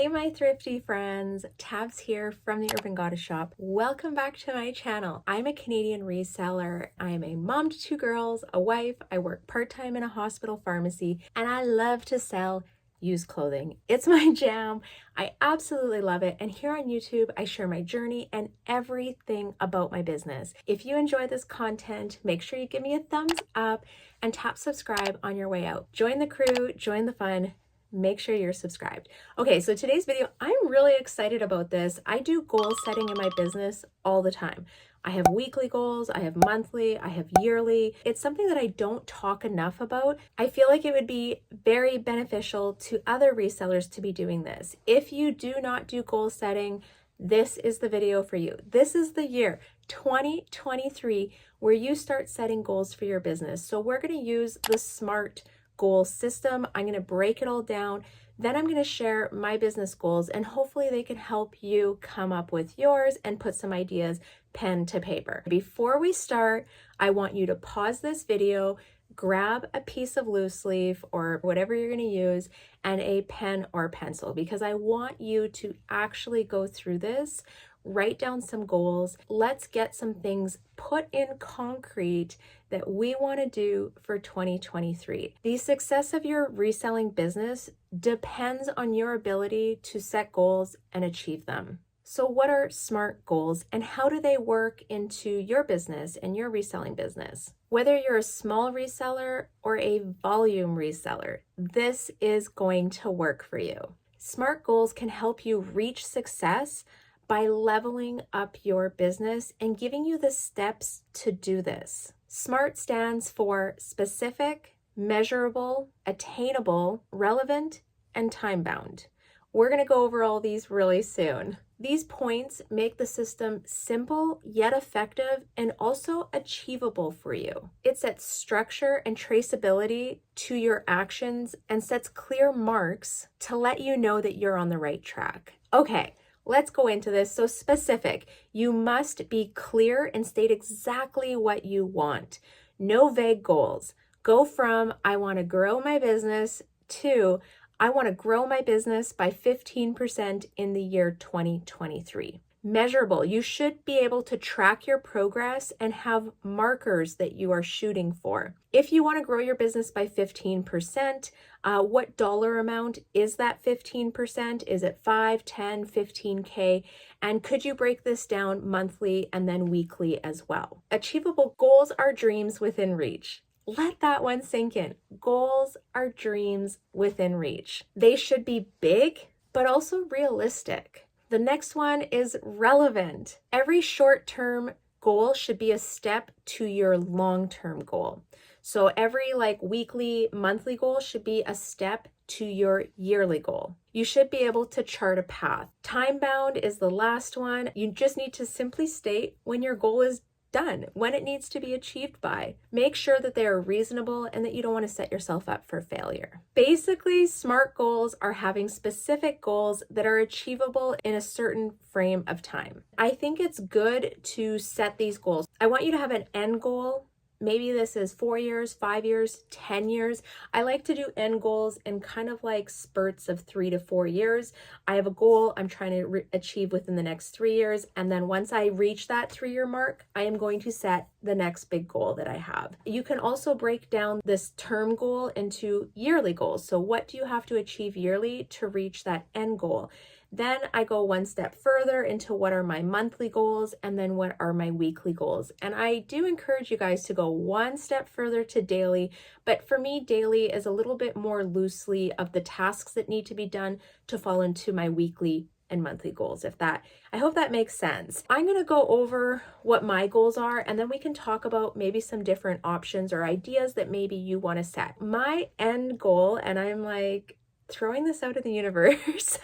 Hey my thrifty friends, Tabs here from the Urban Goddess Shop. Welcome back to my channel. I'm a Canadian reseller. I'm a mom to two girls, a wife, I work part-time in a hospital pharmacy, and I love to sell used clothing. It's my jam. I absolutely love it. And here on YouTube, I share my journey and everything about my business. If you enjoy this content, make sure you give me a thumbs up and tap subscribe on your way out. Join the crew, join the fun. Make sure you're subscribed. Okay, so today's video, I'm really excited about this. I do goal setting in my business all the time. I have weekly goals, I have monthly, I have yearly. It's something that I don't talk enough about. I feel like it would be very beneficial to other resellers to be doing this. If you do not do goal setting, this is the video for you. This is the year 2023 where you start setting goals for your business. So we're going to use the SMART goal system. I'm going to break it all down. Then I'm going to share my business goals and hopefully they can help you come up with yours and put some ideas pen to paper. Before we start, I want you to pause this video, grab a piece of loose leaf or whatever you're going to use and a pen or pencil because I want you to actually go through this, write down some goals. Let's get some things put in concrete that we want to do for 2023. The success of your reselling business depends on your ability to set goals and achieve them. So what are SMART goals and how do they work into your business and your reselling business? Whether you're a small reseller or a volume reseller, this is going to work for you. SMART goals can help you reach success by leveling up your business and giving you the steps to do this. SMART stands for specific, measurable, attainable, relevant, and time-bound. We're going to go over all these really soon. These points make the system simple yet effective and also achievable for you. It sets structure and traceability to your actions and sets clear marks to let you know that you're on the right track. Okay. Let's go into this. So specific, you must be clear and state exactly what you want. No vague goals. Go from I want to grow my business to I want to grow my business by 15% in the year 2023. Measurable. You should be able to track your progress and have markers that you are shooting for. If you want to grow your business by 15%, what dollar amount is that 15%? Is it 5, 10, 15K? And could you break this down monthly and then weekly as well? Achievable goals are dreams within reach. Let that one sink in. Goals are dreams within reach. They should be big, but also realistic. The next one is relevant. Every short-term goal should be a step to your long-term goal. So every weekly, monthly goal should be a step to your yearly goal. You should be able to chart a path. Time-bound is the last one. You just need to simply state when your goal is done, when it needs to be achieved by. Make sure that they are reasonable and that you don't want to set yourself up for failure. Basically, SMART goals are having specific goals that are achievable in a certain frame of time. I think it's good to set these goals. I want you to have an end goal. Maybe this is 4 years, 5 years, 10 years. I like to do end goals in kind of like spurts of 3 to 4 years. I have a goal I'm trying to achieve within the next 3 years. And then once I reach that 3-year mark, I am going to set the next big goal that I have. You can also break down this term goal into yearly goals. So what do you have to achieve yearly to reach that end goal? Then I go one step further into what are my monthly goals and then what are my weekly goals. And I do encourage you guys to go one step further to daily, but for me, daily is a little bit more loosely of the tasks that need to be done to fall into my weekly and monthly goals. I hope that makes sense. I'm going to go over what my goals are and then we can talk about maybe some different options or ideas that maybe you want to set. My end goal, and I'm throwing this out in the universe.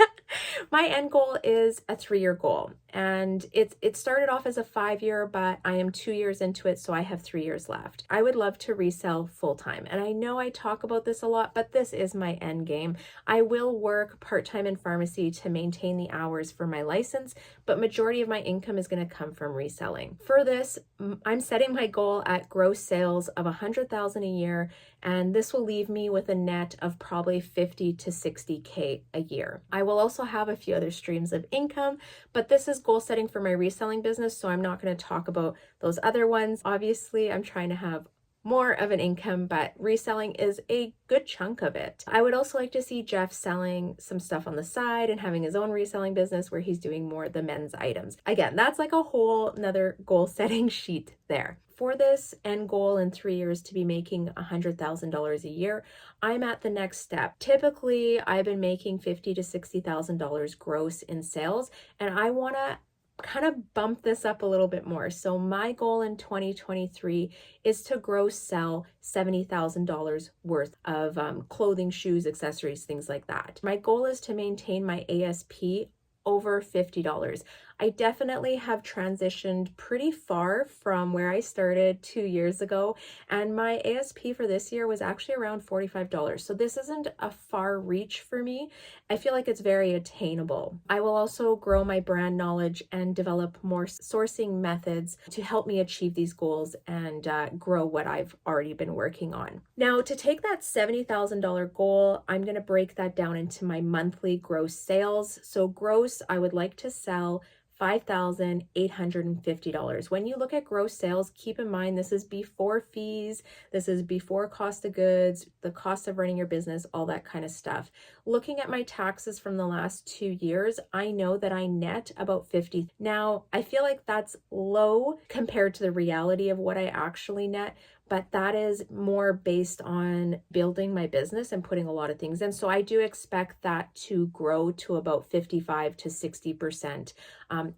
My end goal is a 3-year goal, and it started off as a 5-year, but I am 2 years into it, so I have 3 years left. I would love to resell full-time, and I know I talk about this a lot, but this is my end game. I will work part-time in pharmacy to maintain the hours for my license, but majority of my income is going to come from reselling. For this, I'm setting my goal at gross sales of $100,000 a year, and this will leave me with a net of probably 50 to 60K a year. I will also also have a few other streams of income, but this is goal setting for my reselling business, so I'm not going to talk about those other ones. Obviously, I'm trying to have more of an income, but reselling is a good chunk of it. I would also like to see Jeff selling some stuff on the side and having his own reselling business where he's doing more of the men's items. Again, that's like a whole another goal setting sheet there. For this end goal in 3 years to be making $100,000 a year, I'm at the next step. Typically, I've been making $50,000 to $60,000 gross in sales, and I want to kind of bump this up a little bit more. So my goal in 2023 is to gross sell $70,000 worth of clothing, shoes, accessories, things like that. My goal is to maintain my ASP over $50. I definitely have transitioned pretty far from where I started 2 years ago, and my ASP for this year was actually around $45. So this isn't a far reach for me. I feel like it's very attainable. I will also grow my brand knowledge and develop more sourcing methods to help me achieve these goals and grow what I've already been working on. Now, to take that $70,000 goal, I'm going to break that down into my monthly gross sales. So gross, I would like to sell $5,850. When you look at gross sales, keep in mind this is before fees, this is before cost of goods, the cost of running your business, all that kind of stuff. Looking at my taxes from the last 2 years, I know that I net about 50. Now, I feel like that's low compared to the reality of what I actually net, but that is more based on building my business and putting a lot of things in. So I do expect that to grow to about 55 to 60%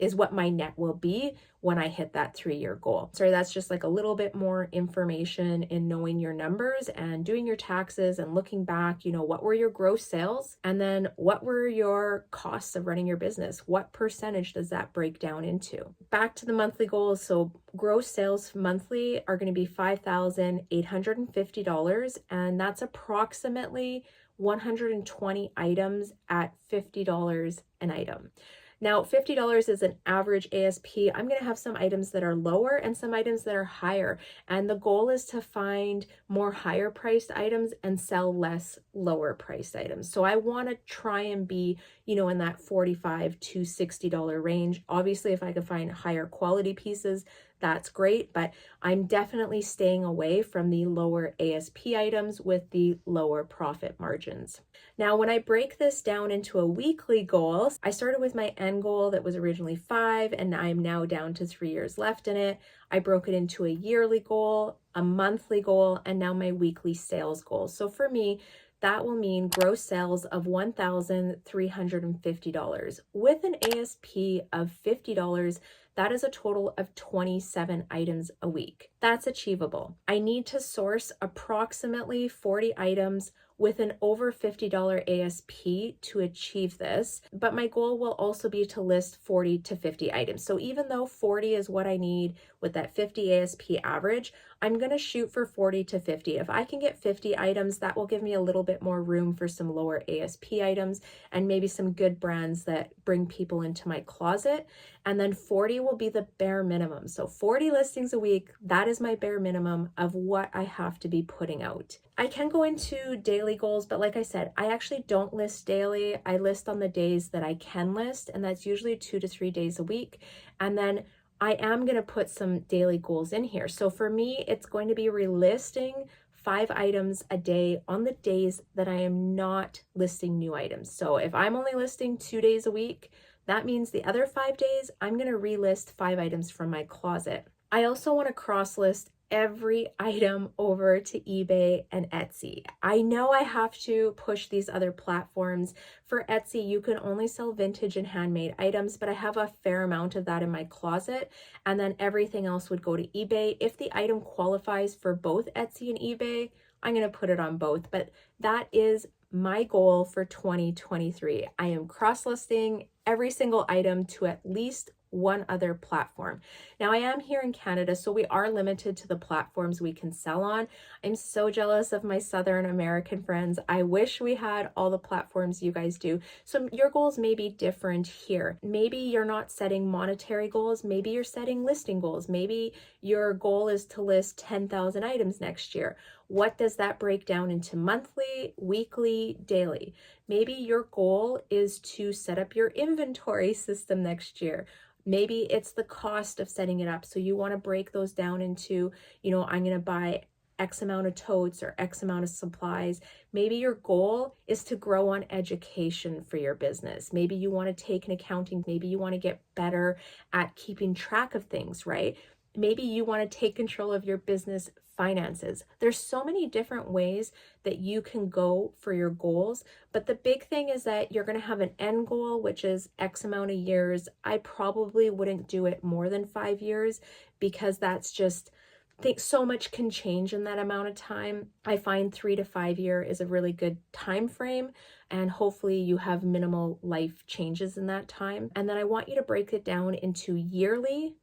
is what my net will be when I hit that 3-year goal. Sorry, that's just like a little bit more information in knowing your numbers and doing your taxes and looking back, what were your gross sales? And then what were your costs of running your business? What percentage does that break down into? Back to the monthly goals. So gross sales monthly are going to be $5,850, and that's approximately 120 items at $50 an item. Now, $50 is an average ASP. I'm going to have some items that are lower and some items that are higher. And the goal is to find more higher priced items and sell less lower priced items. So I want to try and be, in that $45 to $60 range. Obviously, if I could find higher quality pieces, that's great, but I'm definitely staying away from the lower ASP items with the lower profit margins. Now, when I break this down into a weekly goal, I started with my end goal that was originally 5, and I'm now down to 3 years left in it. I broke it into a yearly goal, a monthly goal, and now my weekly sales goal. So for me, that will mean gross sales of $1,350 with an ASP of $50. That is a total of 27 items a week. That's achievable. I need to source approximately 40 items with an over $50 ASP to achieve this, but my goal will also be to list 40 to 50 items. So even though 40 is what I need with that 50 ASP average, I'm going to shoot for 40 to 50. If I can get 50 items, that will give me a little bit more room for some lower ASP items and maybe some good brands that bring people into my closet. And then 40 will be the bare minimum. So 40 listings a week, that is my bare minimum of what I have to be putting out. I can go into daily goals, but like I said, I actually don't list daily. I list on the days that I can list, and that's usually 2 to 3 days a week. And then I am going to put some daily goals in here. So for me, it's going to be relisting 5 items a day on the days that I am not listing new items. So if I'm only listing 2 days a week, that means the other 5 days, I'm going to relist 5 items from my closet. I also want to cross list every item over to eBay and Etsy. I know I have to push these other platforms. For Etsy, you can only sell vintage and handmade items, but I have a fair amount of that in my closet, and then everything else would go to eBay. If the item qualifies for both Etsy and eBay, I'm going to put it on both, but that is my goal for 2023. I am cross-listing every single item to at least one other platform. Now, I am here in Canada, so we are limited to the platforms we can sell on. I'm so jealous of my Southern American friends. I wish we had all the platforms you guys do. So your goals may be different here. Maybe you're not setting monetary goals. Maybe you're setting listing goals. Maybe your goal is to list 10,000 items next year. What does that break down into monthly, weekly, daily? Maybe your goal is to set up your inventory system next year. Maybe it's the cost of setting it up. So you want to break those down into, I'm going to buy X amount of totes or X amount of supplies. Maybe your goal is to grow on education for your business. Maybe you want to take an accounting. Maybe you want to get better at keeping track of things, right? Maybe you want to take control of your business finances. There's so many different ways that you can go for your goals, but the big thing is that you're going to have an end goal, which is X amount of years. I probably wouldn't do it more than 5 years because that's just, I think so much can change in that amount of time. I find 3 to 5 year is a really good time frame, and hopefully you have minimal life changes in that time. And then I want you to break it down into yearly,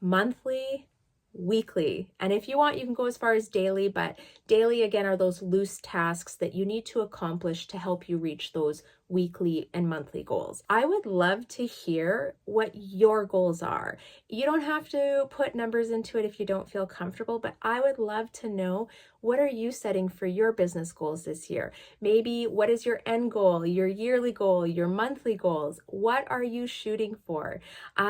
monthly, weekly. And if you want, you can go as far as daily, but daily again are those loose tasks that you need to accomplish to help you reach those weekly and monthly goals. I would love to hear what your goals are. You don't have to put numbers into it if you don't feel comfortable, but I would love to know, what are you setting for your business goals this year? Maybe what is your end goal, your yearly goal, your monthly goals? What are you shooting for?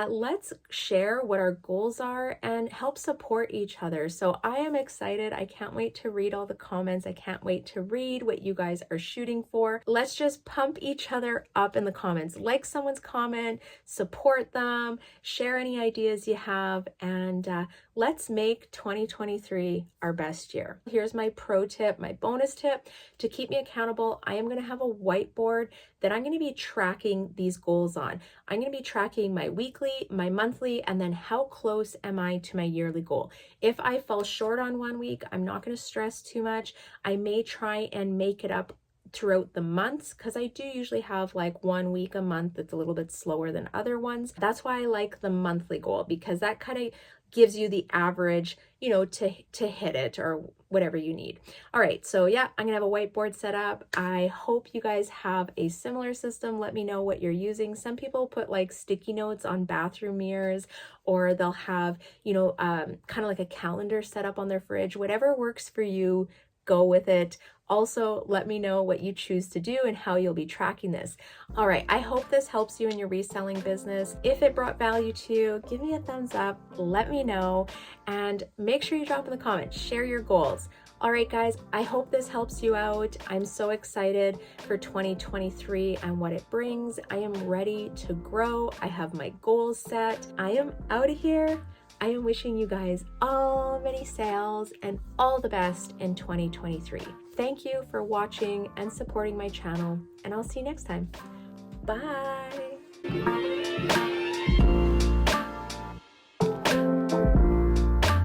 Let's share what our goals are and help support each other. So I am excited. I can't wait to read all the comments. I can't wait to read what you guys are shooting for. Let's just pump each other up in the comments. Like someone's comment, support them, share any ideas you have, and let's make 2023 our best year. Here's my pro tip, my bonus tip to keep me accountable. I am going to have a whiteboard that I'm going to be tracking these goals on. I'm going to be tracking my weekly, my monthly, and then how close am I to my yearly goal. If I fall short on one week, I'm not going to stress too much. I may try and make it up throughout the months, because I do usually have like 1 week a month that's a little bit slower than other ones. That's why I like the monthly goal, because that kind of gives you the average, to hit it or whatever you need. All right, so yeah, I'm gonna have a whiteboard set up. I hope you guys have a similar system. Let me know what you're using. Some people put like sticky notes on bathroom mirrors, or they'll have, kind of like a calendar set up on their fridge. Whatever works for you, go with it. Also, let me know what you choose to do and how you'll be tracking this. All right, I hope this helps you in your reselling business. If it brought value to you, give me a thumbs up, let me know, and make sure you drop in the comments, share your goals. All right, guys, I hope this helps you out. I'm so excited for 2023 and what it brings. I am ready to grow. I have my goals set. I am out of here. I am wishing you guys all many sales and all the best in 2023. Thank you for watching and supporting my channel, and I'll see you next time. Bye.